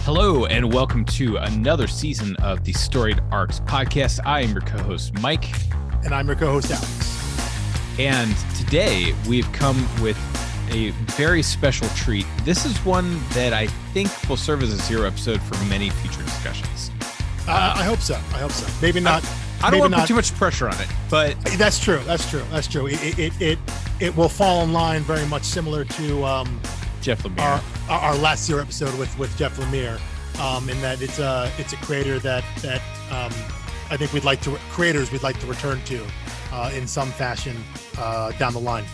Hello, and welcome to another season of the Storied Arcs podcast. I am your co-host, Mike. And I'm your co-host, Alex. And today we've come with a very special treat. This is one that I think will serve as a zero episode for many future discussions. I hope so. Maybe not. I don't want to put too much pressure on it, but that's true. It will fall in line very much similar to Jeff Lemire. Our last zero episode with Jeff Lemire, in that it's a creator that I think we'd like to return to in some fashion down the line.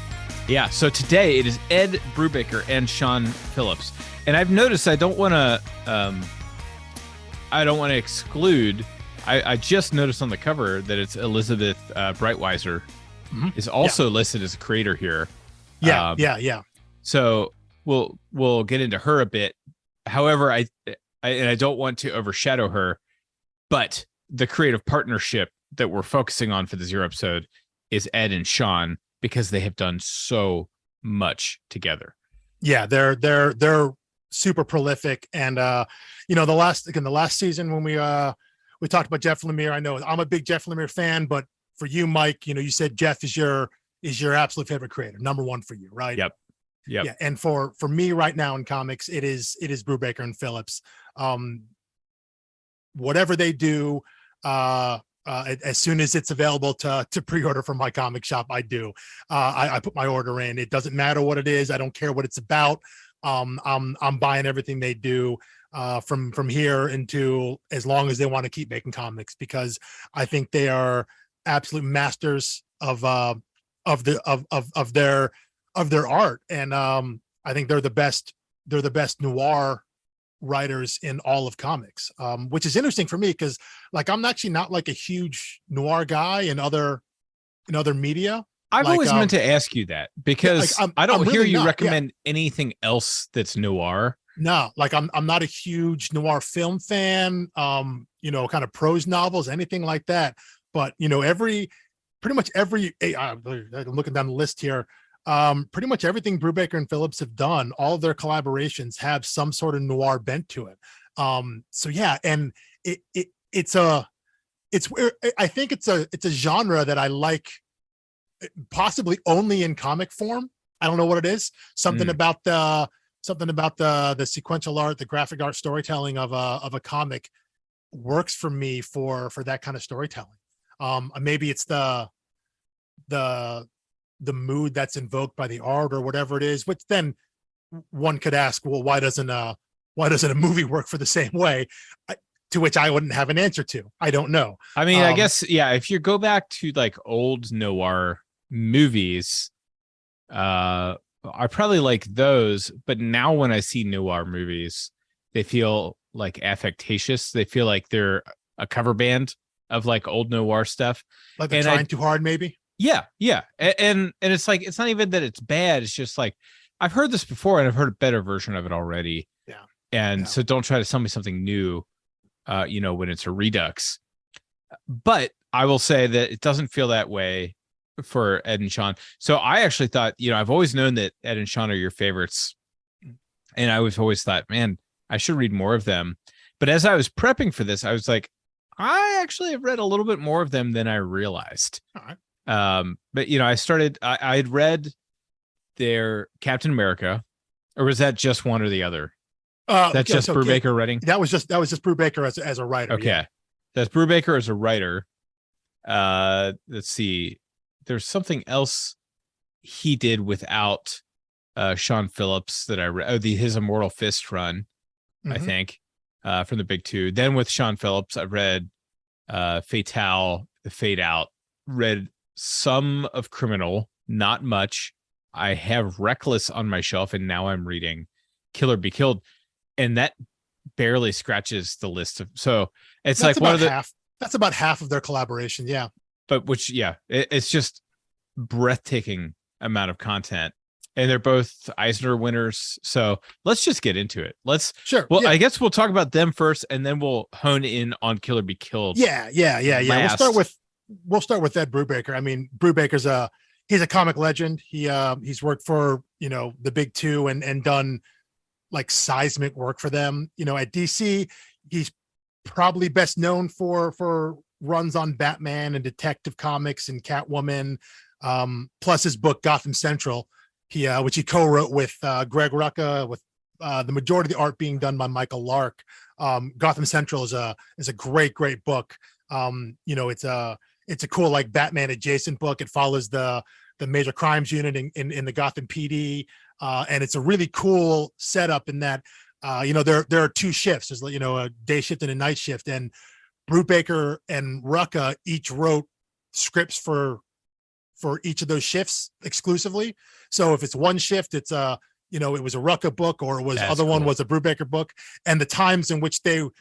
Yeah. So today it is Ed Brubaker and Sean Phillips, and I've noticed I don't want to exclude. I just noticed on the cover that it's Elizabeth Breitweiser is also listed as a creator here. Yeah. So we'll get into her a bit. However, I don't want to overshadow her, but the creative partnership that we're focusing on for the zero episode is Ed and Sean, because they have done so much together. Yeah, they're super prolific, and the last season when we talked about Jeff Lemire. I know I'm a big Jeff Lemire fan, but for you, Mike, you said Jeff is your absolute favorite creator, number one for you, right? Yep. Yeah, and for me right now in comics, it is Brubaker and Phillips. Whatever they do, as soon as it's available to pre-order from my comic shop, I do. I put my order in. It doesn't matter what it is. I don't care what it's about. I'm buying everything they do from here into as long as they want to keep making comics, because I think they are absolute masters of their art, and I think they're the best noir writers in all of comics, which is interesting for me because I'm actually not a huge noir guy in other media. I've always meant to ask you that, because I don't hear you recommend anything else that's noir. No, I'm not a huge noir film fan, kind of prose novels, anything like that. But pretty much every I'm looking down the list here. Pretty much everything Brubaker and Phillips have done, all of their collaborations have some sort of noir bent to it. So yeah, and I think it's a genre that I like, possibly only in comic form. I don't know what it is. Something about the sequential art, the graphic art storytelling of a comic works for me for that kind of storytelling. Maybe it's the mood that's invoked by the art or whatever it is, which then one could ask, well, why doesn't a movie work for the same way? To which I wouldn't have an answer to. I don't know. I mean, I guess, yeah, if you go back to old noir movies, I probably like those, but now when I see noir movies, they feel affectatious. They feel like they're a cover band of old noir stuff. They're trying too hard, maybe. Yeah. And it's it's not even that it's bad. It's just I've heard this before and I've heard a better version of it already. Yeah. And so don't try to tell me something new, when it's a redux. But I will say that it doesn't feel that way for Ed and Sean. So I actually thought, I've always known that Ed and Sean are your favorites. And I was always thought, man, I should read more of them. But as I was prepping for this, I was like, I actually have read a little bit more of them than I realized. All right. But I had read their Captain America, or was that just one or the other? That's just Brubaker writing. That was just Brubaker as a writer. Okay. Yeah. That's Brubaker as a writer. Let's see. There's something else he did without Sean Phillips that I read. His Immortal Fist run, I think, from the big two. Then with Sean Phillips, I read Fatale, The Fade Out, read some of Criminal, not much. I have Reckless on my shelf, and now I'm reading Kill or Be Killed, and that barely scratches the list of. So it's that's one of the half. That's about half of their collaboration, yeah. But it's just breathtaking amount of content, and they're both Eisner winners. So let's just get into it. Sure. Well, yeah. I guess we'll talk about them first, and then we'll hone in on Kill or Be Killed. Yeah. We'll start with Ed Brubaker. I mean, Brubaker's he's a comic legend. He's worked for the big two and done like seismic work for them. At DC, he's probably best known for runs on Batman and Detective Comics and Catwoman, plus his book Gotham Central, which he co-wrote with Greg Rucka, with the majority of the art being done by Michael Lark. Gotham Central is a great book. It's a cool like Batman adjacent book. It follows the major crimes unit in the Gotham PD, and it's a really cool setup in that there are two shifts. There's a day shift and a night shift, and Brubaker and Rucka each wrote scripts for each of those shifts exclusively. So if it's one shift, it's it was a Rucka book, or it was That's other one cool. was a Brubaker book, and the times in which the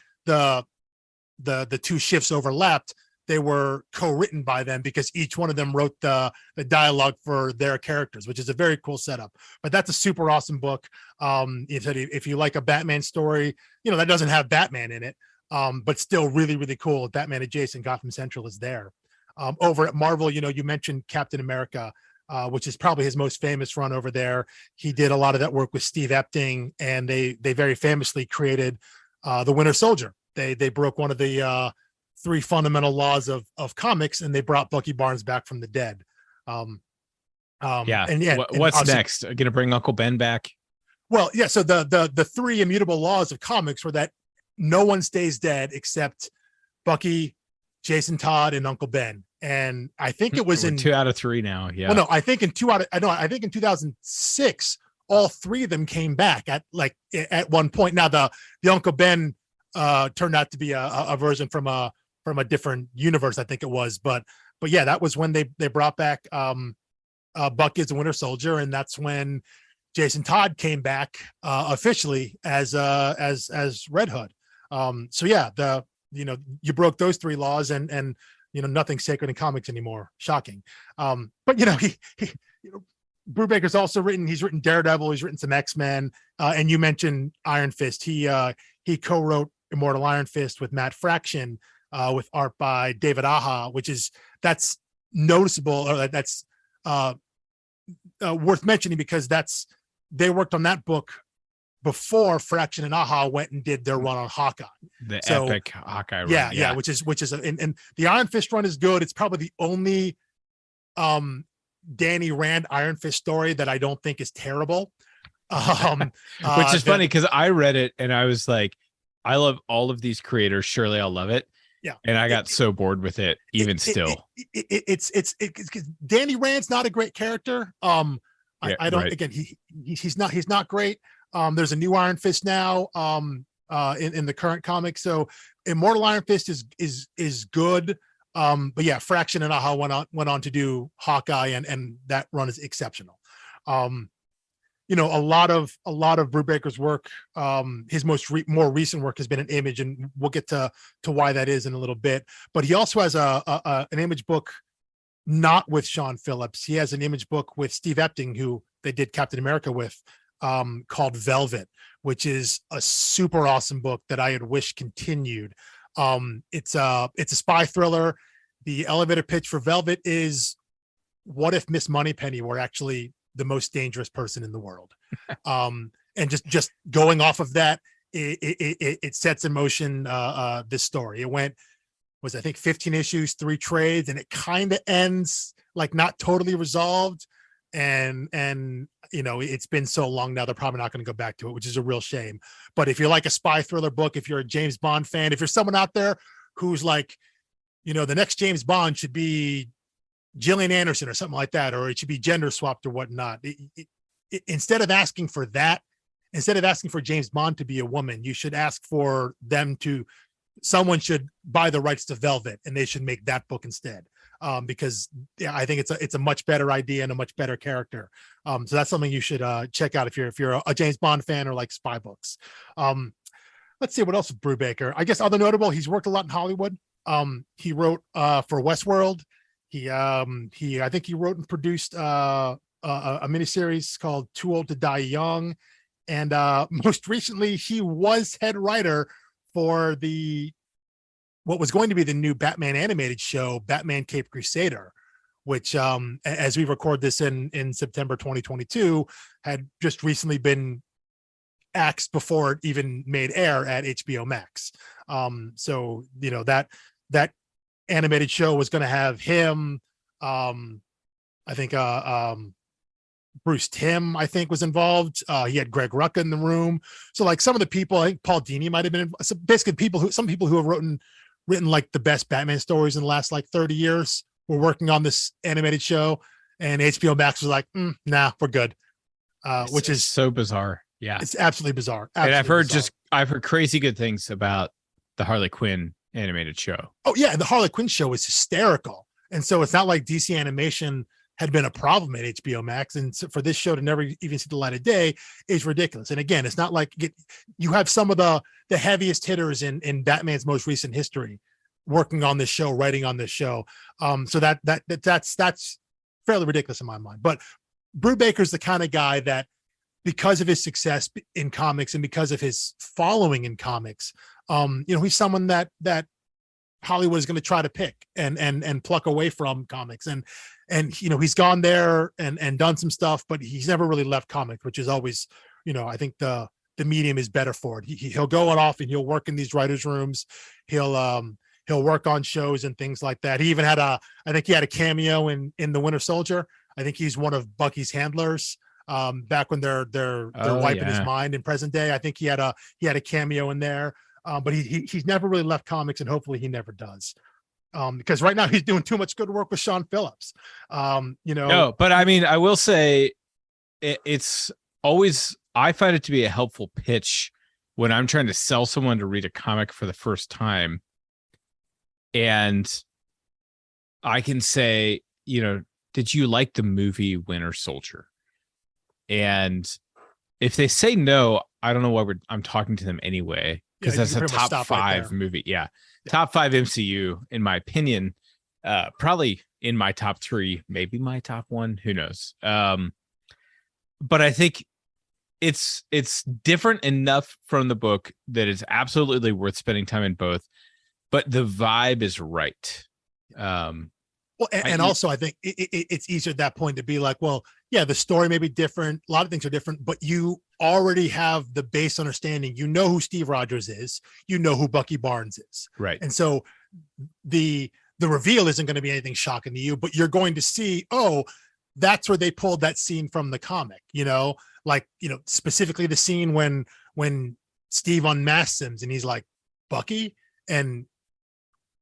two shifts overlapped, they were co-written by them because each one of them wrote the dialogue for their characters, which is a very cool setup. But that's a super awesome book. If you like a Batman story, that doesn't have Batman in it, but still really cool. Batman adjacent, Gotham Central is there. Over at Marvel, you mentioned Captain America, which is probably his most famous run over there. He did a lot of that work with Steve Epting, and they very famously created the Winter Soldier. They broke one of the three fundamental laws of comics, and they brought Bucky Barnes back from the dead. What's next? Going to bring Uncle Ben back? Well, yeah. So the three immutable laws of comics were that no one stays dead except Bucky, Jason Todd, and Uncle Ben. And I think it was in 2 out of 3 now. Yeah. Well, no, I think in 2006, all three of them came back at one point. Now the Uncle Ben turned out to be a version from a different universe, I think it was, but yeah, that was when they brought back Bucky as a Winter Soldier, and that's when Jason Todd came back officially as Red Hood. So yeah, you broke those three laws, and nothing's sacred in comics anymore. Shocking. But he Brubaker's also he's written Daredevil, he's written some X-Men, and you mentioned Iron Fist. He co-wrote Immortal Iron Fist with Matt Fraction, with art by David Aja, that's noticeable, or that's worth mentioning, because they worked on that book before Fraction and Aja went and did their run on Hawkeye. The epic Hawkeye run. Yeah, which is and the Iron Fist run is good. It's probably the only Danny Rand Iron Fist story that I don't think is terrible. Which is funny because I read it and I was like, I love all of these creators. Surely I'll love it. Yeah. And I got so bored with it, still. It's Danny Rand's not a great character. I don't, right. Again, he's not great. There's a new Iron Fist now in the current comic. So Immortal Iron Fist is good. But yeah, Fraction and Aja went on to do Hawkeye, and that run is exceptional. A lot of Brubaker's work, his more recent work has been an Image, and we'll get to why that is in a little bit. But he also has an Image book, not with Sean Phillips. He has an Image book with Steve Epting, who they did Captain America with, called Velvet, which is a super awesome book that I had wished continued. It's a spy thriller. The elevator pitch for Velvet is, what if Miss Moneypenny were actually the most dangerous person in the world? And just going off of that, it sets in motion this story. It was I think 15 issues, 3 trades, and it kind of ends like not totally resolved. And it's been so long now, they're probably not going to go back to it, which is a real shame. But if you like a spy thriller book, if you're a James Bond fan, if you're someone out there who's like, the next James Bond should be Gillian Anderson or something like that, or it should be gender swapped or whatnot. Instead of asking for that, instead of asking for James Bond to be a woman, you should ask for someone should buy the rights to Velvet, and they should make that book instead. Because I think it's a much better idea and a much better character. So that's something you should check out if you're a James Bond fan or like spy books. Let's see what else with Brubaker. I guess other notable, he's worked a lot in Hollywood. He wrote for Westworld. I think he wrote and produced a miniseries called Too Old to Die Young, and most recently he was head writer for what was going to be the new Batman animated show, Batman Caped Crusader, which, as we record this in September 2022, had just recently been axed before it even made air at HBO Max. So that animated show was going to have him. I think Bruce Timm, I think, was involved. He had Greg Rucka in the room. So like some of the people, I think Paul Dini might have been so basically some people who have written like the best Batman stories in the last like 30 years were working on this animated show, and HBO Max was like, nah, we're good. Which is so bizarre. Yeah, it's absolutely bizarre. And I've heard crazy good things about the Harley Quinn animated show. Oh yeah, the Harley Quinn show was hysterical, and so it's not like DC animation had been a problem at HBO Max, and so for this show to never even see the light of day is ridiculous. And again, it's not like you have some of the heaviest hitters in Batman's most recent history working on this show, writing on this show. So that's fairly ridiculous in my mind. But Brubaker's the kind of guy that, because of his success in comics and because of his following in comics, he's someone that Hollywood is going to try to pick and pluck away from comics. And he's gone there and done some stuff, but he's never really left comics, which is always, I think the medium is better for it. He'll go on off and he'll work in these writers' rooms. He'll work on shows and things like that. He even had I think he had a cameo in The Winter Soldier. I think he's one of Bucky's handlers. Back when they're wiping his mind in present day. I think he had a cameo in there. But he's never really left comics, and hopefully he never does. Because right now he's doing too much good work with Sean Phillips. No, but I mean, I will say it's always, I find it to be a helpful pitch when I'm trying to sell someone to read a comic for the first time. And I can say, did you like the movie Winter Soldier? And if they say no, I don't know why I'm talking to them anyway, because that's a top 5 movie. Yeah. Top 5 MCU, in my opinion, probably in my top 3, maybe my top 1, who knows? But I think it's different enough from the book that it's absolutely worth spending time in both, but the vibe is right. Well, and also I think it's easier at that point to be like, well, yeah, the story may be different. A lot of things are different, but you already have the base understanding. You know who Steve Rogers is. You know who Bucky Barnes is. Right. And so the reveal isn't going to be anything shocking to you, but you're going to see, oh, that's where they pulled that scene from the comic, specifically the scene when Steve unmasks him and he's like, Bucky? And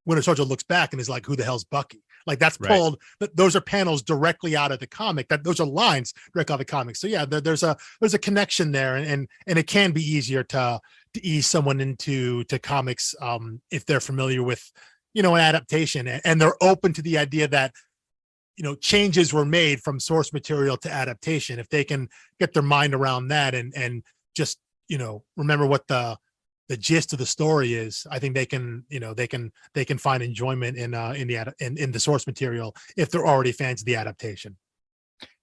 Winter Soldier looks back and is like, who the hell's Bucky? Like that's pulled, those are panels directly out of the comic. Those are lines directly out of the comic. So yeah, there's a connection there, and it can be easier to ease someone into comics if they're familiar with, an adaptation, and they're open to the idea that, changes were made from source material to adaptation. If they can get their mind around that and just, remember what the gist of the story is, I think they can find enjoyment in the source material if they're already fans of the adaptation.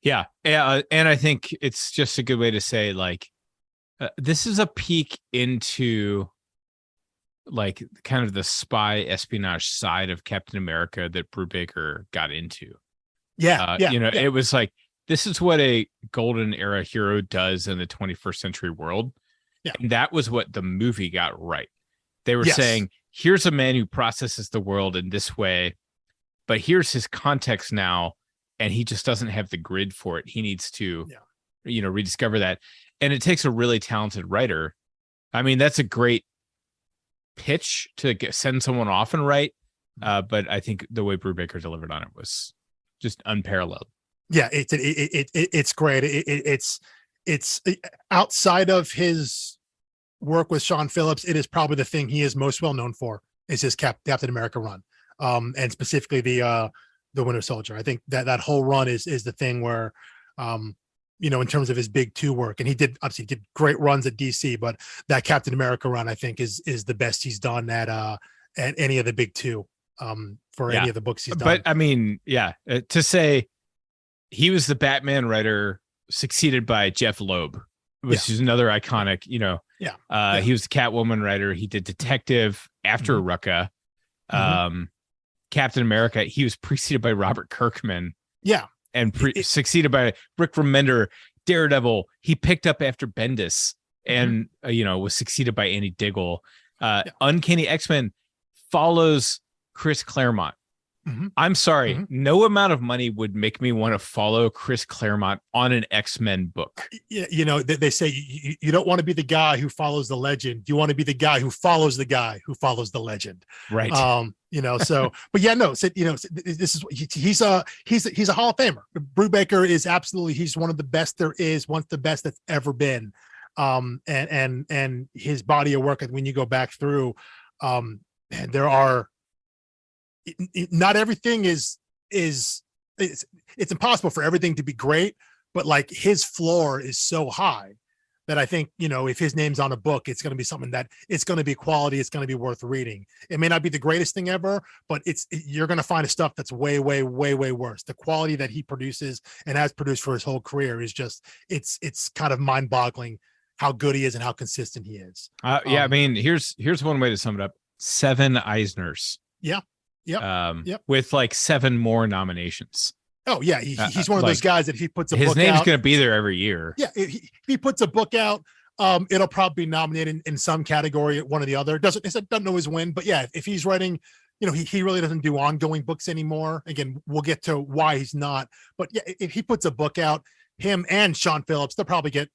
Yeah. And I think it's just a good way to say, like, this is a peek into like kind of the spy espionage side of Captain America that Brubaker got into. It was like, this is what a golden era hero does in the 21st century world. Yeah. And that was what the movie got right. They were saying, here's a man who processes the world in this way, but here's his context now, and he just doesn't have the grid for it. He needs to, rediscover that. And it takes a really talented writer. I mean, that's a great pitch to send someone off and write. But I think the way Brubaker delivered on it was just unparalleled. Yeah, it's great. It's outside of his work with Sean Phillips, it is probably the thing he is most well known for is his Captain America run, and specifically the Winter Soldier. I think that whole run is the thing where, in terms of his big 2 work, and he did great runs at DC, but that Captain America run I think is the best he's done at any of the big 2 for any of the books he's done. But I mean, to say he was the Batman writer succeeded by Jeff Loeb, which is another iconic, He was the Catwoman writer. He did Detective after Rucka. Captain America, he was preceded by Robert Kirkman. Yeah. And succeeded by Rick Remender. Daredevil, he picked up after Bendis. and was succeeded by Andy Diggle. Yeah. Uncanny X-Men follows Chris Claremont. Mhm. I'm sorry, Mhm. no amount of money would make me want to follow Chris Claremont on an X-Men book. They say you don't want to be the guy who follows the legend. You want to be the guy who follows the legend. Right. But yeah, no, so, this is he's a Hall of Famer. Brubaker is absolutely, he's one of the best there is, one of the best that's ever been. And his body of work, when you go back through, there are, not everything is it's impossible for everything to be great, but like his floor is so high that I think, if his name's on a book, it's going to be something that it's going to be quality. It's going to be worth reading. It may not be the greatest thing ever, but you're going to find stuff that's way, way, way, way worse. The quality that he produces and has produced for his whole career is just, it's kind of mind boggling how good he is and how consistent he is. I mean, here's one way to sum it up: 7 Eisners. Yeah. Yep. With like 7 more nominations. Oh yeah, he's one of those guys that if he puts a book out, his name's going to be there every year. Yeah, if he puts a book out, it'll probably be nominated in some category, one or the other. Doesn't always win, but yeah, if he's writing, he really doesn't do ongoing books anymore. Again, we'll get to why he's not, but yeah, if he puts a book out, him and Sean Phillips, they'll probably get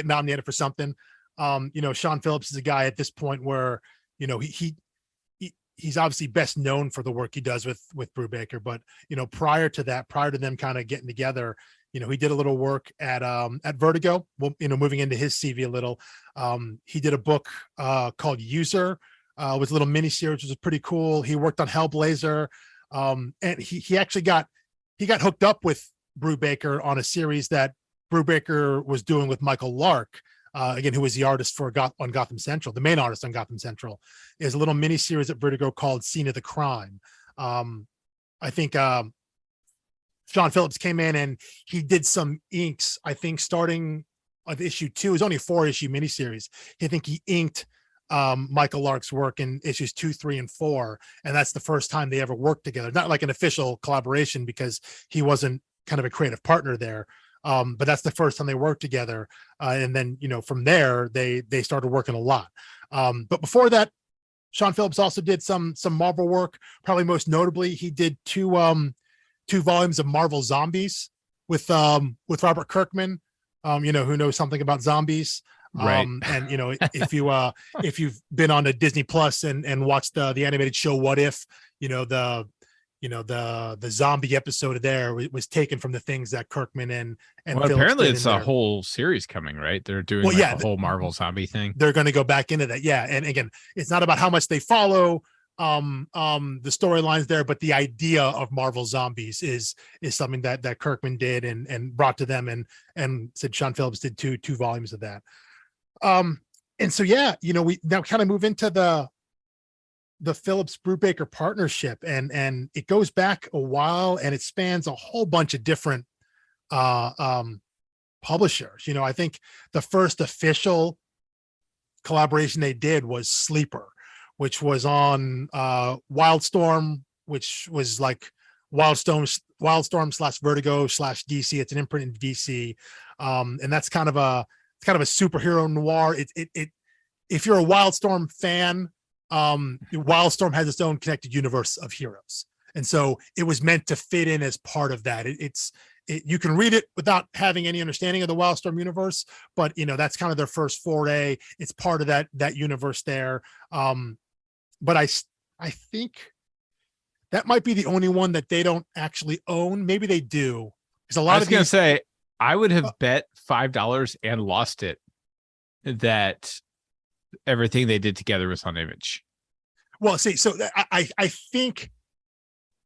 nominated for something. Sean Phillips is a guy at this point where he's obviously best known for the work he does with Brubaker, but prior to them kind of getting together, he did a little work at Vertigo. Well, moving into his CV a little, he did a book called User, was a little mini series, which was pretty cool. He worked on Hellblazer, and he actually got hooked up with Brubaker on a series that Brubaker was doing with Michael Lark. Again, who was the artist on Gotham Central, the main artist on Gotham Central, is a little mini series at Vertigo called Scene of the Crime. I think Sean Phillips came in and he did some inks, I think starting of issue 2. It was only a 4-issue miniseries. I think he inked Michael Lark's work in issues 2, 3, and 4. And that's the first time they ever worked together. Not like an official collaboration because he wasn't kind of a creative partner there. But that's the first time they worked together. And then, from there, they started working a lot. But before that, Sean Phillips also did some Marvel work. Probably most notably, he did 2 volumes of Marvel Zombies with Robert Kirkman, who knows something about zombies. Right. And if you've been on a Disney Plus and watched the animated show What If, the zombie episode there was taken from the things that Kirkman and well, apparently it's a whole series coming, right? They're doing a whole Marvel zombie thing. They're going to go back into that. Yeah. And again, it's not about how much they follow the storylines there, but the idea of Marvel zombies is something that Kirkman did and brought to them and said Sean Phillips did two volumes of that. And so, yeah, we now kind of move into the Phillips Brubaker partnership, and it goes back a while and it spans a whole bunch of different publishers. I think the first official collaboration they did was Sleeper, which was on Wildstorm, which was like Wildstorm / Vertigo / DC. It's an imprint in DC, and that's kind of a superhero noir. If you're a Wildstorm fan, Wildstorm has its own connected universe of heroes, and so it was meant to fit in as part of that. You can read it without having any understanding of the Wildstorm universe, but that's kind of their first foray. It's part of that universe there. But I think that might be the only one that they don't actually own. Maybe they do. Because a lot of gonna say I would have bet $5 and lost it that everything they did together was on Image. Well, see, so I think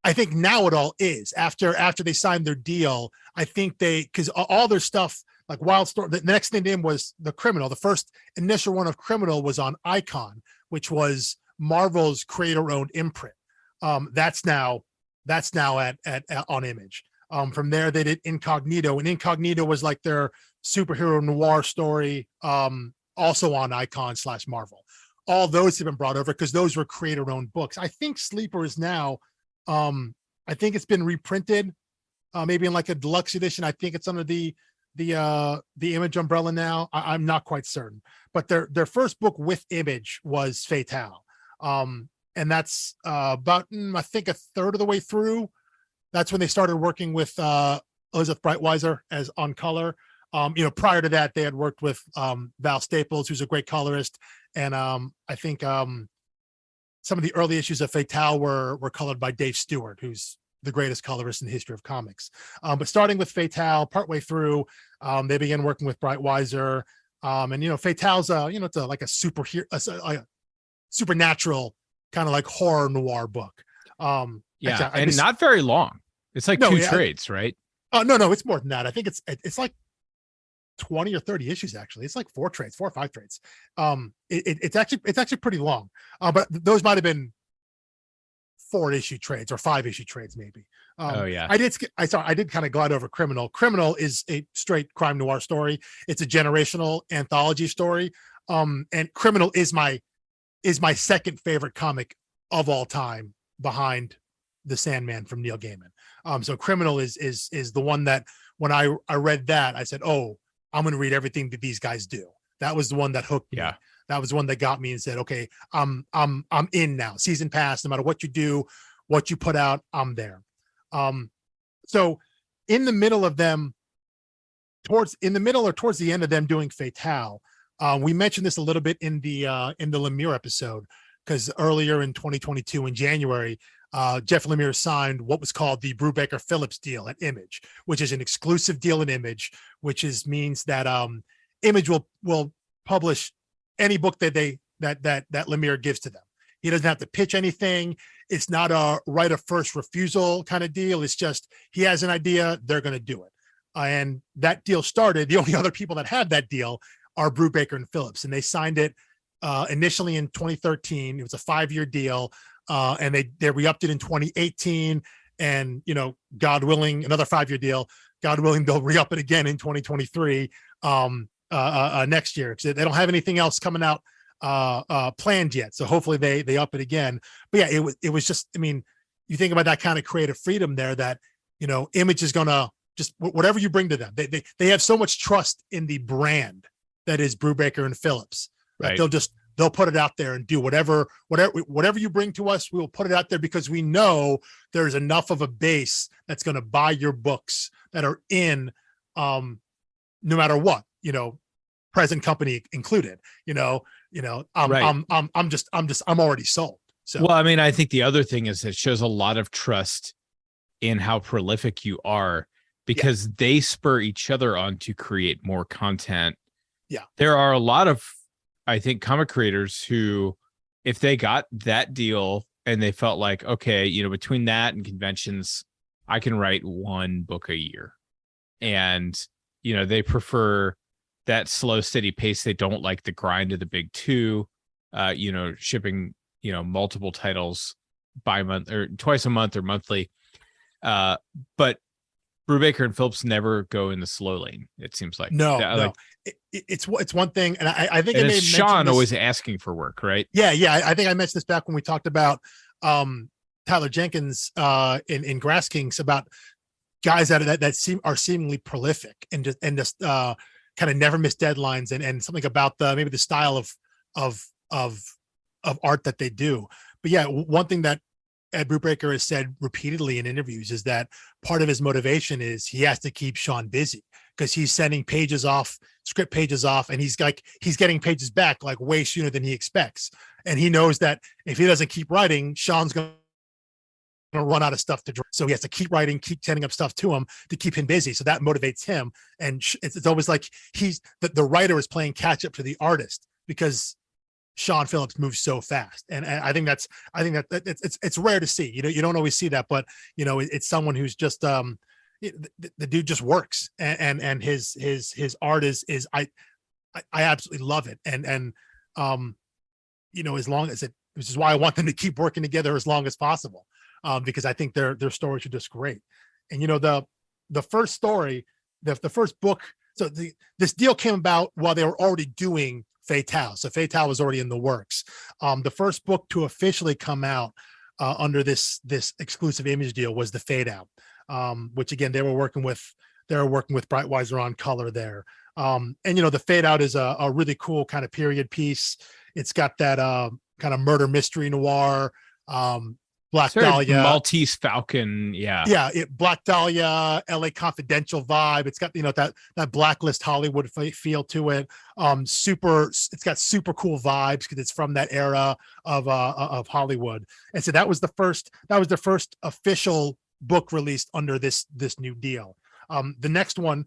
now it all is after they signed their deal. I think because all their stuff like Wildstorm, the next thing they did was The Criminal. The first initial run of Criminal was on Icon, which was Marvel's creator-owned imprint. That's now at on Image. From there, they did Incognito, and Incognito was like their superhero noir story, also on Icon / Marvel. All those have been brought over because those were creator-owned books. I think Sleeper is now, I think it's been reprinted, maybe in like a deluxe edition. I think it's under the the Image umbrella now. I'm not quite certain, but their first book with Image was Fatale. And that's about I think a third of the way through. That's when they started working with Elizabeth Breitweiser as on color. Prior to that, they had worked with Val Staples, who's a great colorist, and I think some of the early issues of Fatale were colored by Dave Stewart, who's the greatest colorist in the history of comics. But starting with Fatale, partway through, they began working with Breitweiser, and Fatale's it's like a superhero, a supernatural kind of like horror noir book. And not very long. It's like two trades, right? Oh no, it's more than that. I think it's like 20 or 30 issues. Actually, it's like 4 or 5 trades. It's actually pretty long. But those might have been 4-issue trades or 5-issue trades, maybe. I did kind of glide over Criminal. Criminal is a straight crime noir story. It's a generational anthology story. And Criminal is my second favorite comic of all time, behind The Sandman from Neil Gaiman. So Criminal is the one that when I read that, I said, oh, I'm going to read everything that these guys do. That was the one that hooked me. That was the one that got me and said, okay, I'm in now. Season pass, no matter what you do, what you put out, I'm there. So in the middle of them, towards the end of them doing Fatale, we mentioned this a little bit in the Lemire episode, because earlier in 2022 in January, Jeff Lemire signed what was called the Brubaker Phillips deal at Image, which is an exclusive deal in Image, which means that Image will publish any book that Lemire gives to them. He doesn't have to pitch anything. It's not a right of first refusal kind of deal. It's just he has an idea, they're going to do it. And that deal started. The only other people that have that deal are Brubaker and Phillips, and they signed it initially in 2013. It was a 5-year deal. And they re-upped it in 2018, and God willing, another 5-year deal. God willing, they'll re-up it again in 2023 next year, because they don't have anything else coming out planned yet. So hopefully they up it again. But yeah, it was just, I mean, you think about that kind of creative freedom there, that Image is gonna just whatever you bring to them. They have so much trust in the brand that is Brubaker and Phillips, right? They'll put it out there and do whatever you bring to us. We will put it out there because we know there's enough of a base that's going to buy your books that are in, no matter what, present company included. I'm already sold. So, well, I mean, I think the other thing is it shows a lot of trust in how prolific you are, because they spur each other on to create more content. Yeah, there are a lot of, I think, comic creators who, if they got that deal and they felt like, okay, between that and conventions, I can write 1 book a year. And, they prefer that slow, steady pace. They don't like the grind of the big 2, shipping, multiple titles by month or twice a month or monthly. But Brubaker and Phillips never go in the slow lane, it seems like. No. Like, it's one thing, and I think it's Sean always asking for work, right? Yeah. I think I mentioned this back when we talked about Tyler Jenkins in Grass Kings, about guys that are seemingly prolific and just kind of never miss deadlines, and something about maybe the style of art that they do. But yeah, one thing that Ed Brubaker has said repeatedly in interviews is that part of his motivation is he has to keep Sean busy, because he's sending script pages off, and he's getting pages back like way sooner than he expects. And he knows that if he doesn't keep writing, Sean's going to run out of stuff to draw. So he has to keep writing, keep sending up stuff to him to keep him busy. So that motivates him. And it's always like the writer is playing catch up to the artist, because Sean Phillips moves so fast. And I think that it's rare to see. You don't always see that, but it's someone who's just the dude just works, and his art is I absolutely love it. And as long as which is why I want them to keep working together as long as possible, because I think their stories are just great. And the first story, the first book. So this deal came about while they were already doing Fatale. So Fatale was already in the works. The first book to officially come out under this exclusive Image deal was the Fade Out, which again, they were working with they're working with Breitweiser on color there. And the Fade Out is a really cool kind of period piece. It's got that kind of murder mystery noir, Black Dahlia, Maltese Falcon. Yeah. Yeah, Black Dahlia, LA Confidential vibe. It's got that Blacklist Hollywood feel to it. It's got super cool vibes because it's from that era of Hollywood. And so that was the first official book released under this new deal. The next one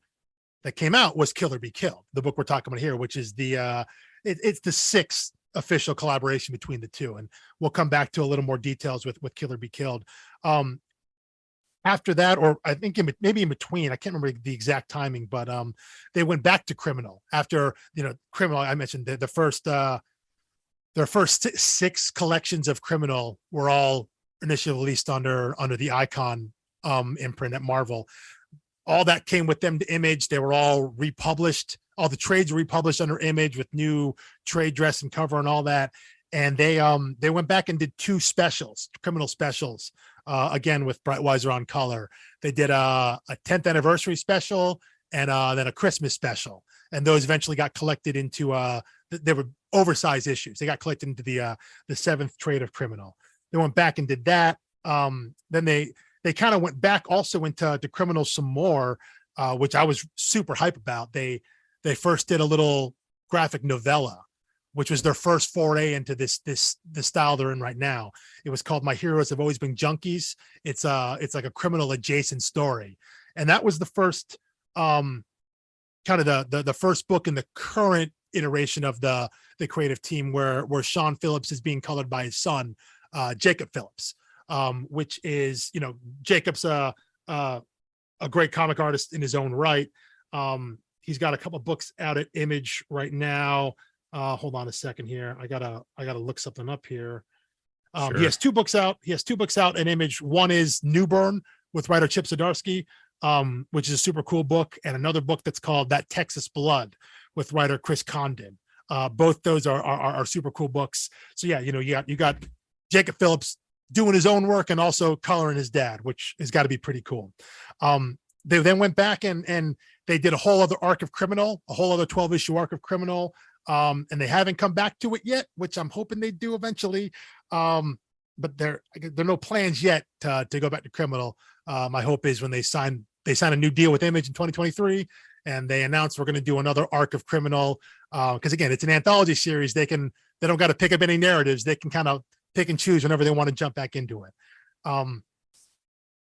that came out was Kill or Be Killed, the book we're talking about here, which is it's the sixth official collaboration between the two, and we'll come back to a little more details with Kill or Be Killed. After that, or I think maybe in between, I can't remember the exact timing, but they went back to Criminal after Criminal. I mentioned their first six collections of Criminal were all initially released under the Icon imprint at Marvel. All that came with them to Image. They were all republished. All the trades were republished under Image with new trade dress and cover and all that. And they went back and did two specials, Criminal specials, again with Breitweiser on color. They did a 10th anniversary special and then a Christmas special. And those eventually got collected into they were oversized issues. They got collected into the seventh trade of Criminal. They went back and did that. Then they kind of went back also into Criminal some more, which I was super hype about. They first did a little graphic novella, which was their first foray into this style they're in right now. It was called My Heroes Have Always Been Junkies. It's like a Criminal adjacent story. And that was the first kind of the first book in the current iteration of the creative team where Sean Phillips is being colored by his son, Jacob Phillips, which is, Jacob's a great comic artist in his own right. He's got a couple of books out at Image right now. Hold on a second here. I gotta look something up here. Sure. He has two books out. In Image. One is Newburn with writer Chip Zdarsky, which is a super cool book, and another book that's called That Texas Blood with writer Chris Condon. Both those are super cool books. So yeah, you got Jacob Phillips doing his own work and also coloring his dad, which has got to be pretty cool. They then went back and they did a whole other arc of Criminal, a whole other 12-issue arc of Criminal. And they haven't come back to it yet, which I'm hoping they do eventually. But there are no plans yet to go back to Criminal. My hope is when they sign a new deal with Image in 2023 and they announce we're going to do another arc of Criminal. Because again, it's an anthology series. They don't got to pick up any narratives. They can kind of pick and choose whenever they want to jump back into it.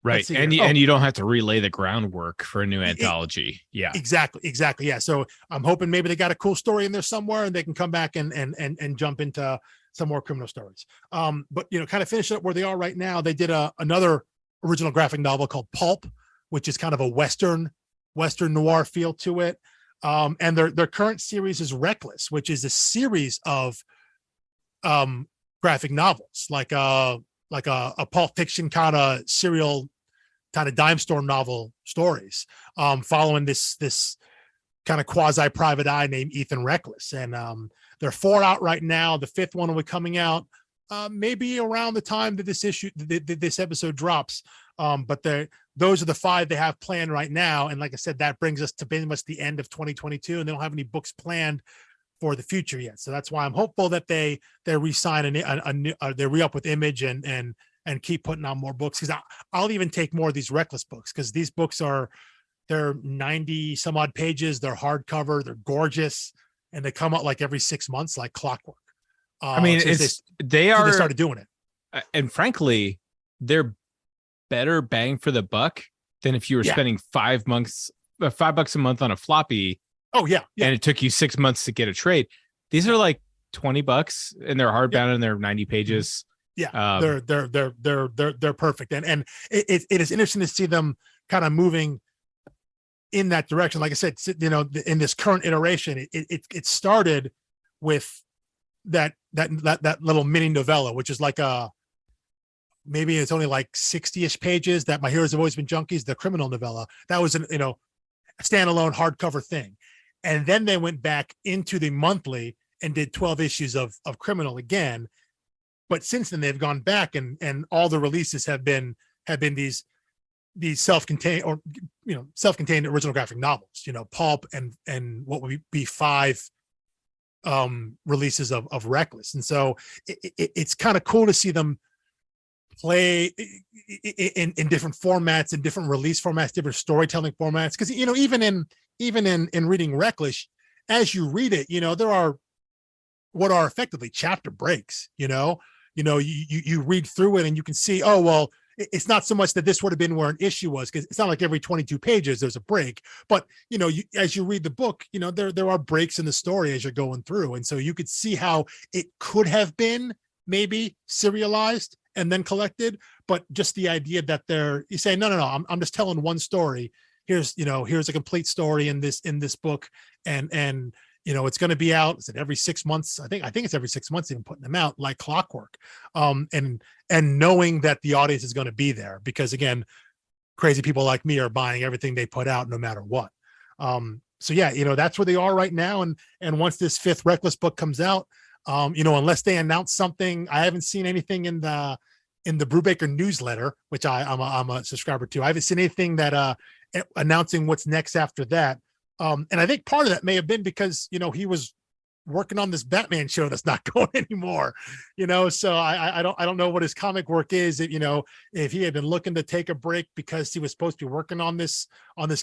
Right. And you don't have to relay the groundwork for a new anthology. Yeah, exactly. Yeah. So I'm hoping maybe they got a cool story in there somewhere and they can come back and jump into some more Criminal stories. But kind of finish up where they are right now. They did another original graphic novel called Pulp, which is kind of a Western noir feel to it. And their current series is Reckless, which is a series of graphic novels, like a Pulp Fiction kind of serial kind of dime store novel stories, following this kind of quasi private eye named Ethan Reckless. And there are 4 out right now. The 5th one will be coming out maybe around the time that this episode drops. But those are the 5 they have planned right now. And like I said, that brings us to pretty much the end of 2022, and they don't have any books planned for the future yet. So that's why I'm hopeful that they re-sign they re-up with Image and keep putting out more books, because I'll even take more of these Reckless books, because these books they're 90 some odd pages. They're hardcover. They're gorgeous. And they come out like every 6 months, like clockwork. I mean, they started doing it. And frankly, they're better bang for the buck than if you were spending $5 a month on a floppy. Oh yeah. And it took you 6 months to get a trade. These are like $20 and they're hardbound and they're 90 pages. Yeah. They're perfect. And it is interesting to see them kind of moving in that direction. Like I said, in this current iteration, it started with that little mini novella, which is like maybe it's only like 60-ish pages, that My Heroes Have Always Been Junkies, the Criminal novella. That was a standalone hardcover thing. And then they went back into the monthly and did 12 issues of Criminal again. But since then they've gone back and all the releases have been these these self-contained or self-contained original graphic novels, pulp and what would be 5 releases of Reckless. And so it's kind of cool to see them play in different formats and different release formats, different storytelling formats. Because even in reading Reckless, as you read it, there are what are effectively chapter breaks. You read through it and you can see, oh well, it's not so much that this would have been where an issue was, because it's not like every 22 pages there's a break, but as you read the book, there are breaks in the story as you're going through, and so you could see how it could have been maybe serialized and then collected, but just the idea that you say no, I'm just telling one story. Here's a complete story in this book, and it's going to be out. Is it every 6 months? I think it's every 6 months, even putting them out like clockwork. And knowing that the audience is going to be there, because again, crazy people like me are buying everything they put out no matter what. So yeah, that's where they are right now. And once this 5th Reckless book comes out, unless they announce something, I haven't seen anything in the Brubaker newsletter, which I'm a subscriber to. I haven't seen anything that announcing what's next after that. And I think part of that may have been because, he was working on this Batman show that's not going anymore, so I don't know what his comic work is. If he had been looking to take a break because he was supposed to be working on this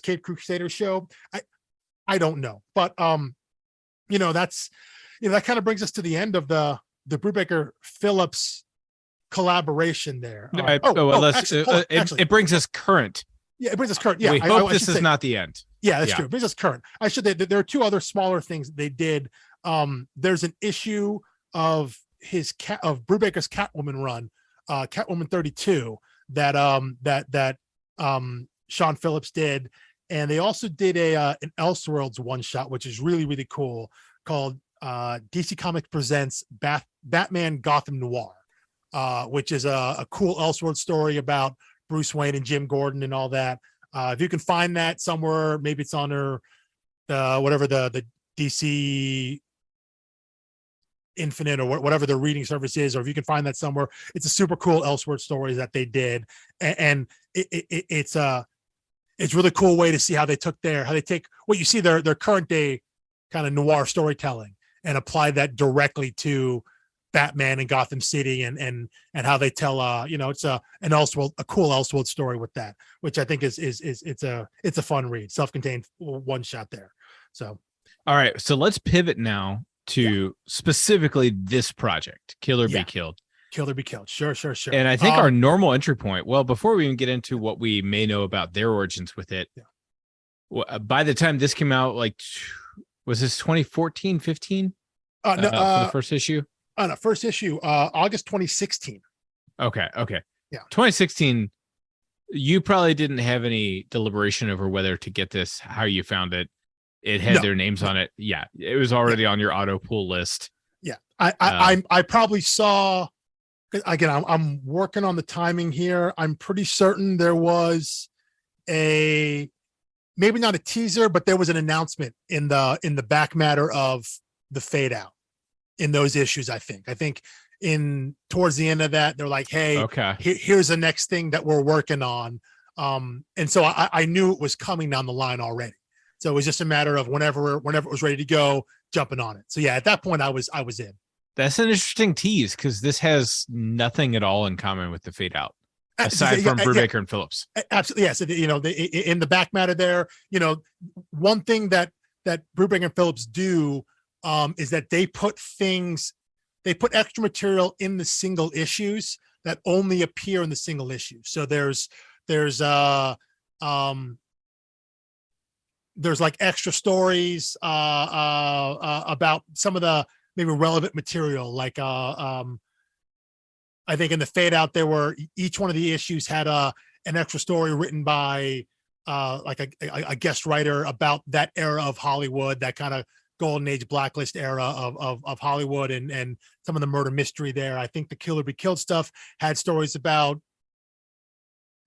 Cape Crusader show, I don't know. But, that's, that kind of brings us to the end of the Brubaker Phillips collaboration there. It brings us current. Yeah, it brings us current. Yeah, we hope this is not the end. Yeah, that's true. It brings us current. There are 2 other smaller things that they did. There's an issue of Brubaker's Catwoman run, Catwoman 32, that Sean Phillips did, and they also did an Elseworlds one shot, which is really, really cool, called DC Comics Presents Batman Gotham Noir, which is a cool Elseworlds story about Bruce Wayne and Jim Gordon and all that. If you can find that somewhere, maybe it's on whatever the DC Infinite or whatever the reading service is, or if you can find that somewhere, it's a super cool Elseworlds story that they did, and it's really cool way to see how they take what you see their current day kind of noir storytelling and apply that directly to Batman and Gotham City, and how they tell it's a cool Elseworld story with that, which I think is it's a fun read, self-contained one shot there. So all right, so let's pivot now to specifically this project, Kill or Be Killed. Kill or Be Killed. Sure. And I think our normal entry point, well, before we even get into what we may know about their origins with it, by the time this came out, was this 2014, 15? For the first issue? No, first issue, August 2016. Okay. Yeah. 2016, you probably didn't have any deliberation over whether to get this, how you found it. It had their names on it. Yeah. It was already on your auto pull list. Yeah. I probably saw, again, I'm working on the timing here. I'm pretty certain there was maybe not a teaser, but there was an announcement in the back matter of the Fade Out in those issues. I think towards the end of that, they're like, hey, okay, here's the next thing that we're working on. And so I knew it was coming down the line already. So it was just a matter of whenever it was ready to go, jumping on it. So yeah, at that point I was in. That's an interesting tease, because this has nothing at all in common with the Fade Out, aside from Brubaker and Phillips. Absolutely, yes. In the back matter there, one thing that Brubaker and Phillips do is that they put extra material in the single issues that only appear in the single issues. So there's like extra stories about some of the maybe relevant material. Like I think in the Fade Out, there were each one of the issues had an extra story written by like a guest writer about that era of Hollywood, that kind of golden age blacklist era of Hollywood, and some of the murder mystery there. I think the Kill or Be Killed stuff had stories about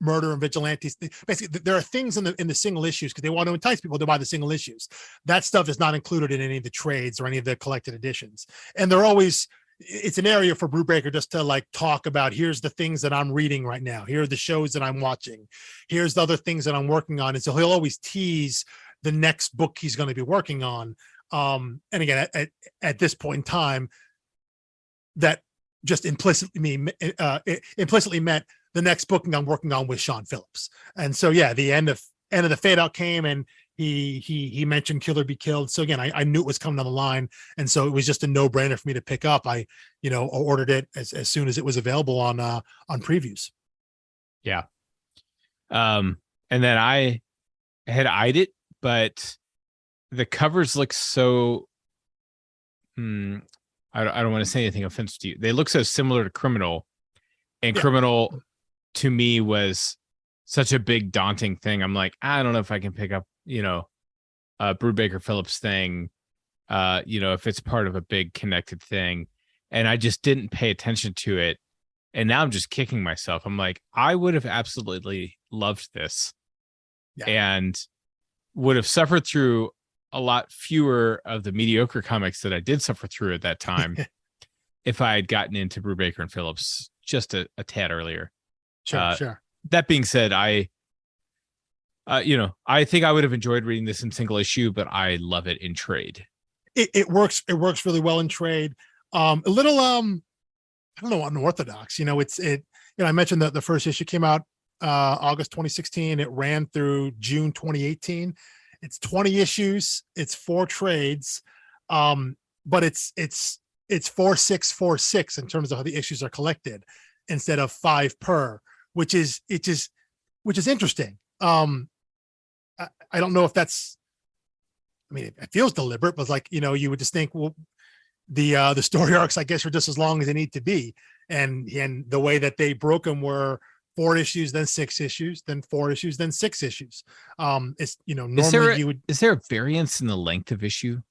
murder and vigilantes. Basically, there are things in the single issues because they want to entice people to buy the single issues. That stuff is not included in any of the trades or any of the collected editions. And they're always, it's an area for Brubaker just to like talk about, here's the things that I'm reading right now. Here are the shows that I'm watching. Here's the other things that I'm working on. And so he'll always tease the next book he's going to be working on. And again, at this point in time, that just implicitly meant the next book I'm working on with Sean Phillips. And so, yeah, the end of the Fade Out came, and he mentioned Killer Be Killed. So again, I knew it was coming down the line, and so it was just a no brainer for me to pick up. I ordered it as soon as it was available on previews. Yeah. And then I had eyed it, but the covers look so. I don't want to say anything offensive to you. They look so similar to Criminal, and Criminal to me was such a big daunting thing. I'm like, I don't know if I can pick up, Brubaker Phillips thing, if it's part of a big connected thing. And I just didn't pay attention to it. And now I'm just kicking myself. I'm like, I would have absolutely loved this and would have suffered through a lot fewer of the mediocre comics that I did suffer through at that time if I had gotten into Brubaker and Phillips just a tad earlier. Sure. That being said, I think I would have enjoyed reading this in single issue, but I love it in trade. It works really well in trade. A little I don't know, unorthodox. I mentioned that the first issue came out August 2016. It ran through June 2018. It's 20 issues. It's 4 trades, but it's 4-6-4-6 in terms of how the issues are collected, instead of 5 per, which is interesting. I don't know if that's. I mean, it feels deliberate, but like you would just think, well, the story arcs, I guess, are just as long as they need to be, and the way that they broke them were 4 issues, then 6 issues, then 4 issues, then 6 issues. It's normally is there a variance in the length of issue?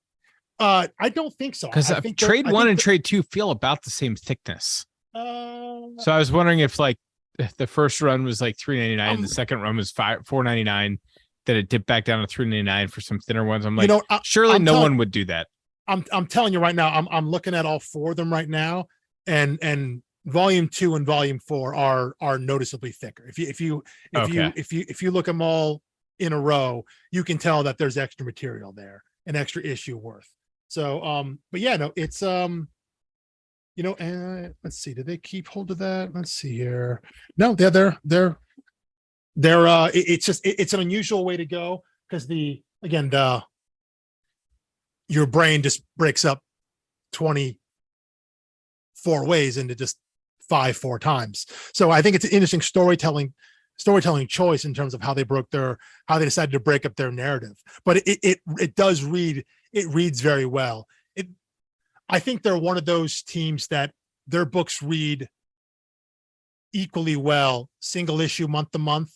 I don't think so. Because trade 1 and trade 2 feel about the same thickness. So I was wondering if like the first run was like $3.99, and the second run was $4.99. That it dipped back down to $3.99 for some thinner ones. I'm like, surely no one would do that. I'm telling you right now, I'm looking at all 4 of them right now, and volume 2 and volume 4 are noticeably thicker. If you look them all in a row, you can tell that there's extra material there, an extra issue worth. So but yeah, no, it's let's see, did they keep hold of that? Let's see here. No, they're it's an unusual way to go, because your brain just breaks up 24 ways into just 4 times. So I think it's an interesting storytelling choice in terms of how they decided to break up their narrative. But it does read, it reads very well. I think they're one of those teams that their books read equally well, single issue, month to month,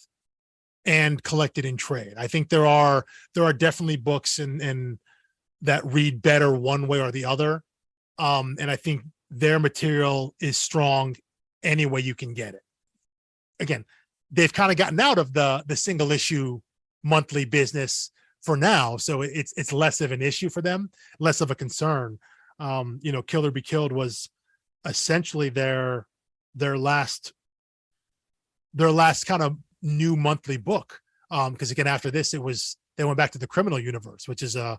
and collected in trade. I think there are definitely books and that read better one way or the other. And I think their material is strong any way you can get it. Again, they've kind of gotten out of the single issue monthly business for now, so it's less of an issue for them, less of a concern. Killer Be Killed was essentially their last kind of new monthly book, because again, after this they went back to the Criminal universe, which is an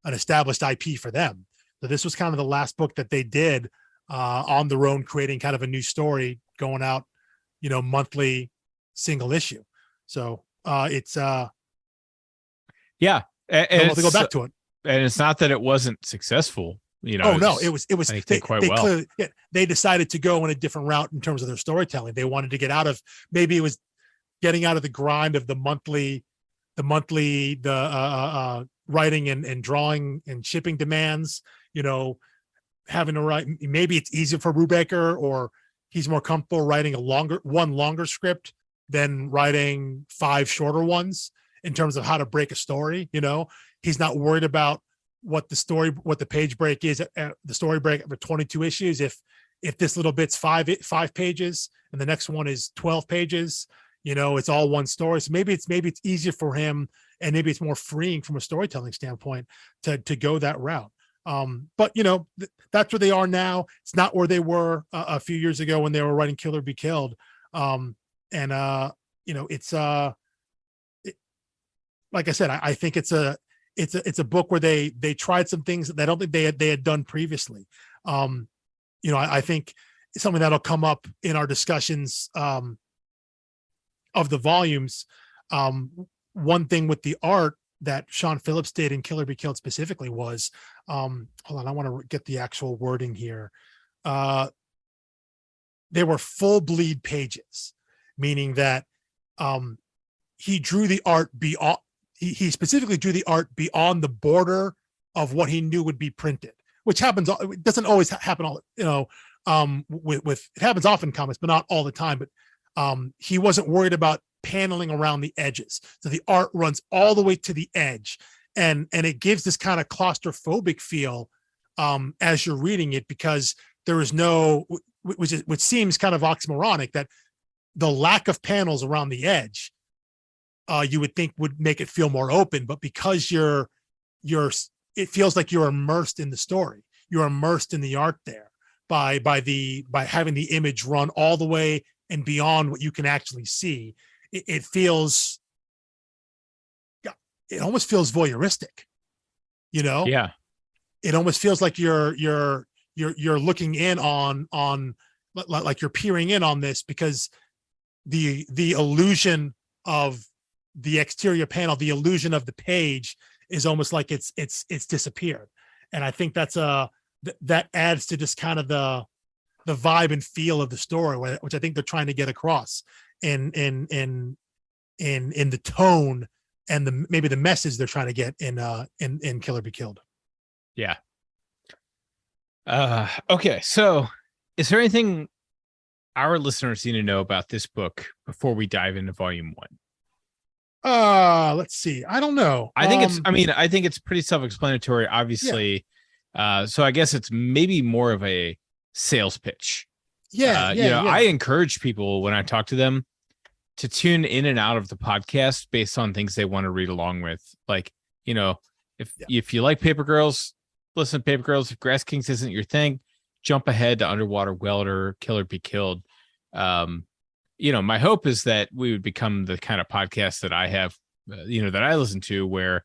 established IP for them. So this was kind of the last book that they did on their own, creating kind of a new story, going out monthly single issue. So it's and to go back to it, and it's not that it wasn't successful. It was they decided to go in a different route in terms of their storytelling. They wanted to get out of, maybe it was getting out of the grind of the monthly writing and drawing and shipping demands, having to write. Maybe it's easier for Brubaker, or he's more comfortable writing one longer script than writing 5 shorter ones in terms of how to break a story. He's not worried about what the page break is at the story break for 22 issues. If this little bit's 5 pages and the next one is 12 pages, it's all one story. So maybe it's easier for him, and maybe it's more freeing from a storytelling standpoint to go that route. But that's where they are now. It's not where they were a few years ago when they were writing Kill or Be Killed. It's like I said, I think it's a book where they tried some things that I don't think they had done previously. I think it's something that'll come up in our discussions of the volumes. One thing with the art that Sean Phillips did in Kill or Be Killed specifically was, hold on, I want to get the actual wording here. They were full bleed pages, meaning that he drew the art beyond. He specifically drew the art beyond the border of what he knew would be printed, which happens. It doesn't always happen. With it happens often in comics, but not all the time. But he wasn't worried about paneling around the edges, so the art runs all the way to the edge, and it gives this kind of claustrophobic feel as you're reading it, because there is no, which seems kind of oxymoronic, that the lack of panels around the edge you would think would make it feel more open, but because it feels like you're immersed in the story, you're immersed in the art there by having the image run all the way and beyond what you can actually see. It almost feels voyeuristic, Yeah. It almost feels like you're looking in on like you're peering in on this, because the illusion of the exterior panel, the illusion of the page, is almost like it's disappeared. And I think that adds to just kind of the vibe and feel of the story, which I think they're trying to get across in the tone and maybe the message they're trying to get in Kill or Be Killed. Yeah. Okay. So is there anything our listeners need to know about this book before we dive into volume 1? Let's see. I don't know. I think I think it's pretty self-explanatory, obviously. Yeah. So I guess it's maybe more of a sales pitch. I encourage people when I talk to them to tune in and out of the podcast based on things they want to read along with. Like, if you like Paper Girls, listen to Paper Girls. If Grass Kings isn't your thing, jump ahead to Underwater Welder, Kill or Be Killed. My hope is that we would become the kind of podcast that I have, that I listen to, where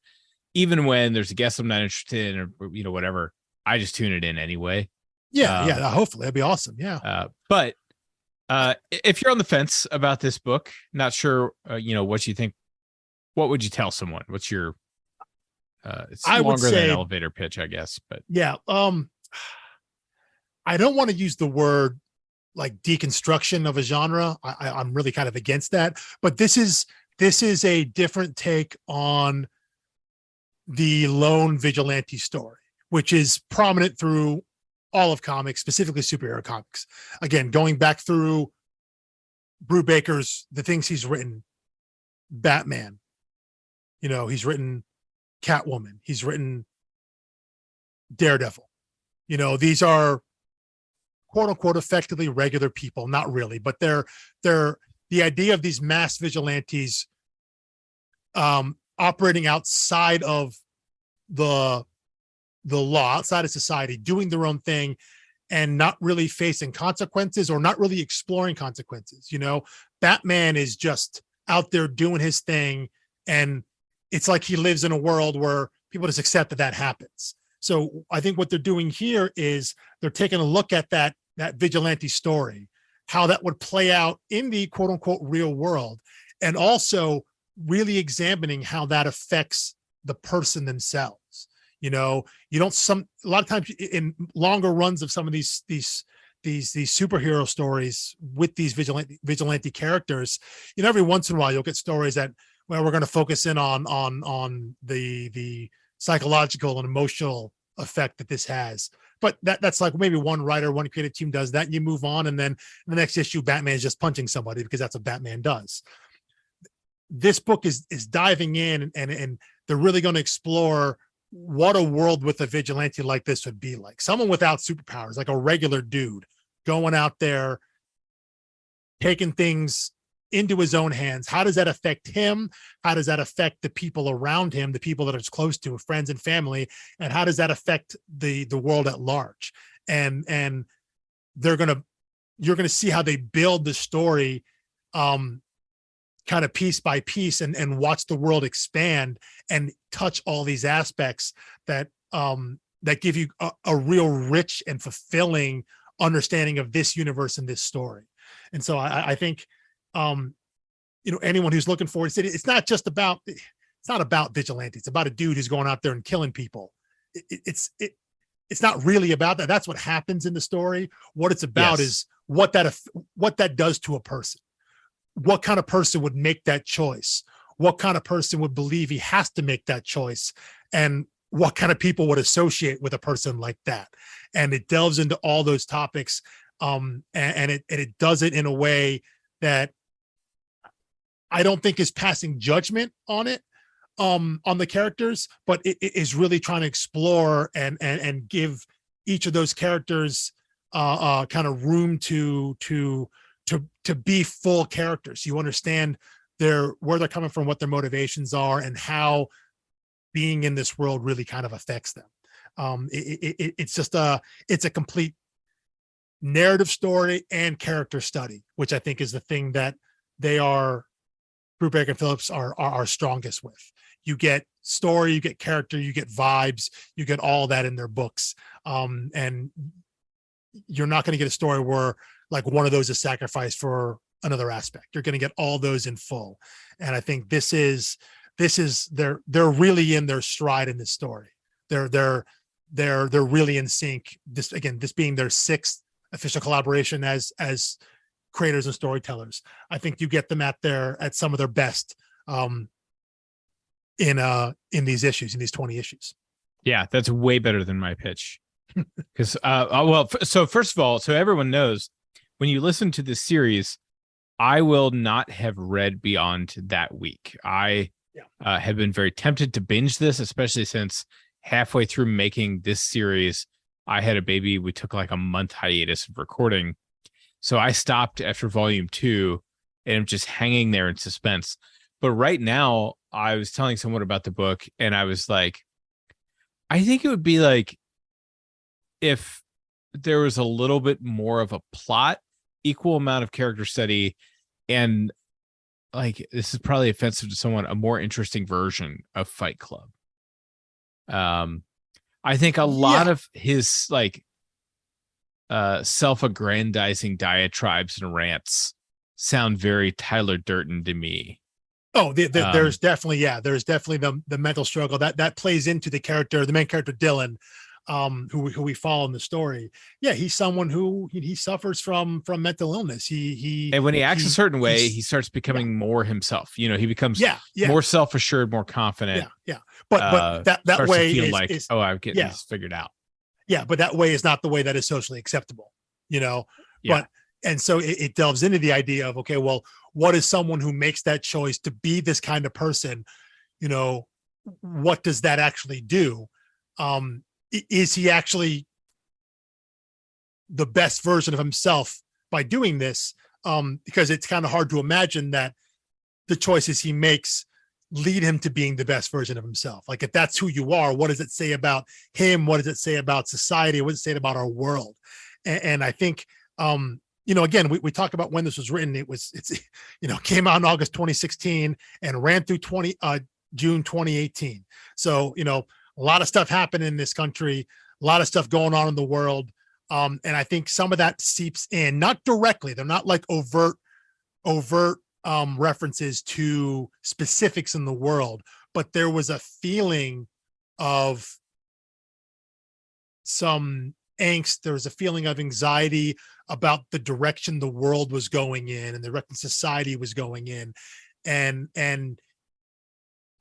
even when there's a guest I'm not interested in, or whatever, I just tune it in anyway. Yeah. Hopefully that'd be awesome. Yeah. But if you're on the fence about this book, not sure, what you think, what would you tell someone? What's your, it's longer than an elevator pitch, I guess, but yeah. I don't want to use the word like deconstruction of a genre. I'm really kind of against that, but this is a different take on the lone vigilante story, which is prominent through all of comics, specifically superhero comics. Again, going back through Brubaker's, the things he's written, Batman, he's written Catwoman, he's written Daredevil. These are quote unquote effectively regular people, not really, but they're the idea of these mass vigilantes operating outside of the law, outside of society, doing their own thing and not really facing consequences or not really exploring consequences. Batman is just out there doing his thing, and it's like he lives in a world where people just accept that happens. So I think what they're doing here is they're taking a look at that vigilante story, how that would play out in the quote unquote real world, and also really examining how that affects the person themselves. A lot of times in longer runs of some of these superhero stories with these vigilante characters, every once in a while you'll get stories that where we're going to focus in on the psychological and emotional effect that this has. But that's like maybe one writer, one creative team does that, and you move on, and then in the next issue, Batman is just punching somebody because that's what Batman does. This book is diving in, and they're really going to explore what a world with a vigilante like this would be like. Someone without superpowers, like a regular dude going out there, taking things into his own hands. How does that affect him? How does that affect the people around him, the people that are close to, friends and family? And how does that affect the world at large? And you're gonna see how they build the story, kind of piece by piece, and watch the world expand and touch all these aspects that that give you a real rich and fulfilling understanding of this universe and this story. And so I think, anyone who's looking forward to it, it's not about vigilante. It's about a dude who's going out there and killing people. It's not really about that. That's what happens in the story. What it's about is what that does to a person. What kind of person would make that choice? What kind of person would believe he has to make that choice? And what kind of people would associate with a person like that? And it delves into all those topics. And it does it in a way that I don't think is passing judgment on it, on the characters, but it is really trying to explore and give each of those characters kind of room to be full characters. You understand where they're coming from, what their motivations are, and how being in this world really kind of affects them. It's a complete narrative story and character study, which I think is the thing that Brubaker and Phillips are strongest with. You get story, you get character, you get vibes, you get all that in their books. And you're not going to get a story where like one of those is sacrificed for another aspect. You're going to get all those in full. And I think they're really in their stride in this story. They're really in sync. This being their 6th official collaboration as creators and storytellers. I think you get them at some of their best in these issues, in these 20 issues. Yeah, that's way better than my pitch. Because so first of all, so everyone knows, when you listen to this series, I will not have read beyond that week. I have been very tempted to binge this, especially since halfway through making this series, I had a baby. We took like a month hiatus of recording. So I stopped after volume 2 and I'm just hanging there in suspense. But right now, I was telling someone about the book and I was like, I think it would be like if there was a little bit more of a plot, equal amount of character study, and like, this is probably offensive to someone, a more interesting version of Fight Club. I think a lot of his like self-aggrandizing diatribes and rants sound very Tyler Durden to me. Oh, there's definitely the mental struggle that plays into the main character Dylan, who we follow in the story. Yeah, he's someone who he suffers from mental illness. And when he acts a certain way, he starts becoming more himself. He becomes more self-assured, more confident. Yeah. But that way to feel I'm getting this figured out. Yeah, but that way is not the way that is socially acceptable. But and so it delves into the idea of, okay, well, what is someone who makes that choice to be this kind of person? What does that actually do? Is he actually the best version of himself by doing this? Because it's kind of hard to imagine that the choices he makes lead him to being the best version of himself. Like, if that's who you are, what does it say about him? What does it say about society? What does it say about our world? And I think, again, we talk about when this was written. It's came out in August 2016 and ran through June 2018. So, a lot of stuff happened in this country, a lot of stuff going on in the world. And I think some of that seeps in, not directly. They're not like overt references to specifics in the world, but there was a feeling of some angst. There was a feeling of anxiety about the direction the world was going in and the direction society was going in. And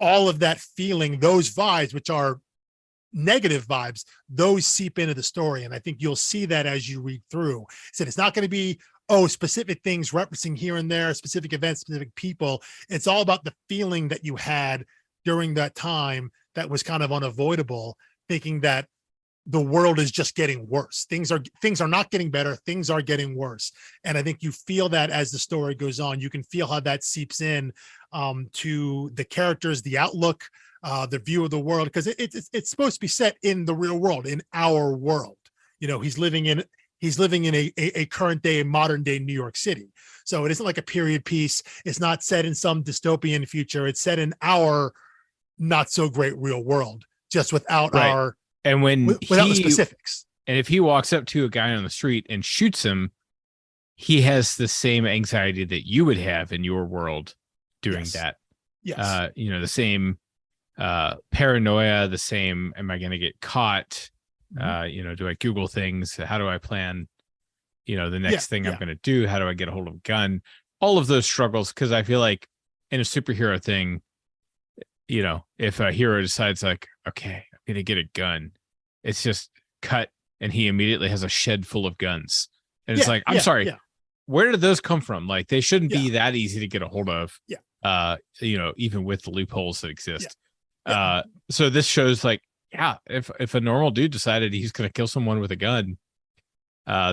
all of that feeling, those vibes, which are negative vibes, those seep into the story. And I think you'll see that as you read through. So it's not going to be, specific things referencing here and there, specific events, specific people. It's all about the feeling that you had during that time that was kind of unavoidable, thinking that the world is just getting worse. Things are not getting better. Things are getting worse. And I think you feel that as the story goes on. You can feel how that seeps in to the characters, the outlook, the view of the world, because it's supposed to be set in the real world, in our world. He's living in a current day, modern day New York City. So it isn't like a period piece. It's not set in some dystopian future. It's set in our not so great real world, just without right. And without the specifics. And if he walks up to a guy on the street and shoots him, he has the same anxiety that you would have in your world doing that. Yes. The same paranoia, the same, am I going to get caught? Mm-hmm. Do I Google things? How do I plan, the next thing I'm going to do? How do I get a hold of a gun? All of those struggles. Cause I feel like in a superhero thing, if a hero decides like, okay, I'm going to get a gun, it's just cut. And he immediately has a shed full of guns. And it's like, I'm sorry, where did those come from? Like they shouldn't be that easy to get a hold of. Even with the loopholes that exist. So this shows like, if a normal dude decided he's going to kill someone with a gun,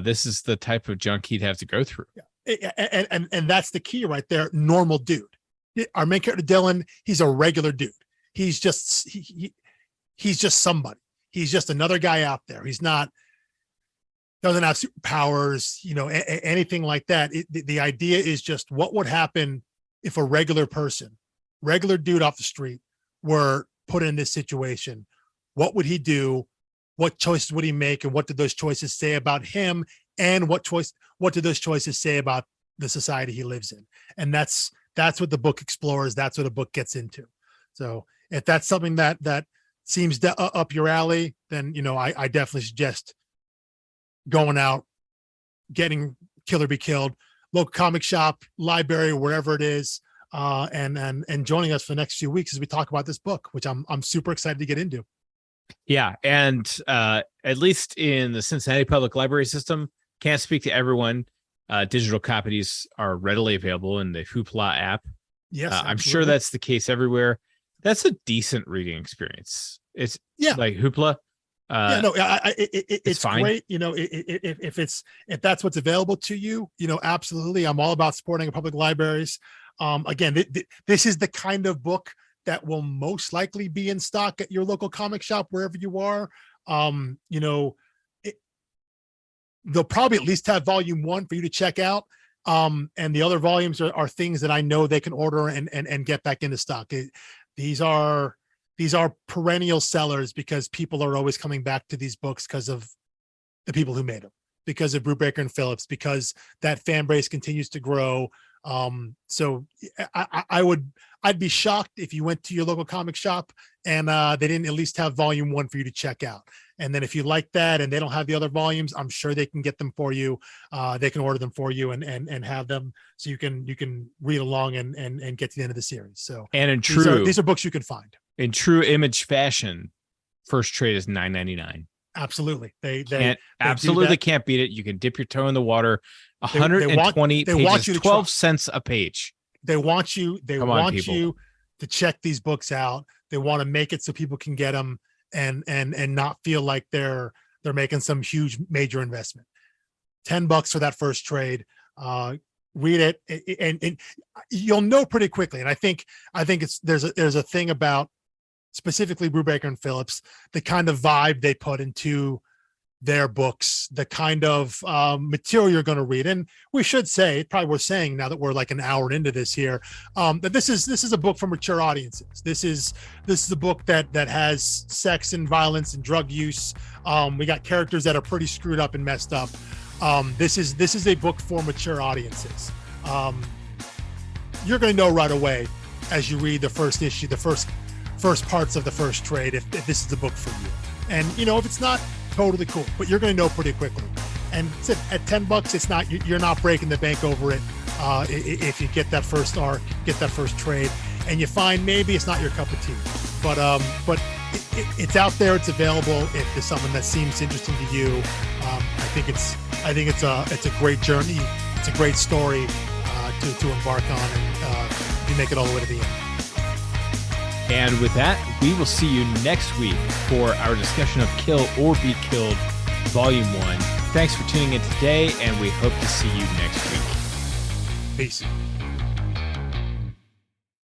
this is the type of junk he'd have to go through. And that's the key right there. Normal dude. Our main character Dylan, he's a regular dude. He's just he's just somebody. He's just another guy out there. He's not doesn't have superpowers, anything like that. The idea is just what would happen if a regular person, regular dude off the street, were put in this situation. What would he do? What choices would he make? And what did those choices say about him? And what did those choices say about the society he lives in? And that's what the book explores. That's what the book gets into. So if that's something that seems up your alley, then, I definitely suggest going out, getting Kill or Be Killed, local comic shop, library, wherever it is, and joining us for the next few weeks as we talk about this book, which I'm super excited to get into. Yeah. And at least in the Cincinnati Public Library system, can't speak to everyone. Digital copies are readily available in the Hoopla app. Yes, I'm sure that's the case everywhere. That's a decent reading experience. It's like Hoopla. It's fine. Great. If that's what's available to you, absolutely. I'm all about supporting public libraries. Again, this is the kind of book that will most likely be in stock at your local comic shop, wherever you are. They'll probably at least have volume 1 for you to check out. And the other volumes are things that I know they can order and get back into stock. These are perennial sellers because people are always coming back to these books because of the people who made them, because of Brubaker and Phillips, because that fan base continues to grow. So I'd be shocked if you went to your local comic shop and they didn't at least have volume 1 for you to check out. And then if you like that and they don't have the other volumes, I'm sure they can get them for you. They can order them for you and have them so you can read along and get to the end of the series. So, and these are books you can find. In true Image fashion, first trade is $9.99. Absolutely. They can't beat it. You can dip your toe in the water. 120 pages, 12 cents a page. They want you to check these books out. They want to make it so people can get them and not feel like they're making some huge major investment. $10 for that first trade. Read it and you'll know pretty quickly. And I think there's a thing about specifically Brubaker and Phillips, the kind of vibe they put into their books, the kind of material you're going to read. And we should say, it's probably worth saying now that we're like an hour into this here, that this is a book for mature audiences. This is a book that has sex and violence and drug use. We got characters that are pretty screwed up and messed up. This is a book for mature audiences. You're going to know right away as you read the first issue, the first parts of the first trade, if this is the book for you. And if it's not, totally cool, but you're going to know pretty quickly. And at $10, you're not breaking the bank over it. If you get that first arc, get that first trade, and you find maybe it's not your cup of tea, but it's out there, it's available. If there's something that seems interesting to you, I think it's a great journey. It's a great story to embark on, and you make it all the way to the end. And with that, we will see you next week for our discussion of Kill or Be Killed, Volume 1. Thanks for tuning in today, and we hope to see you next week. Peace.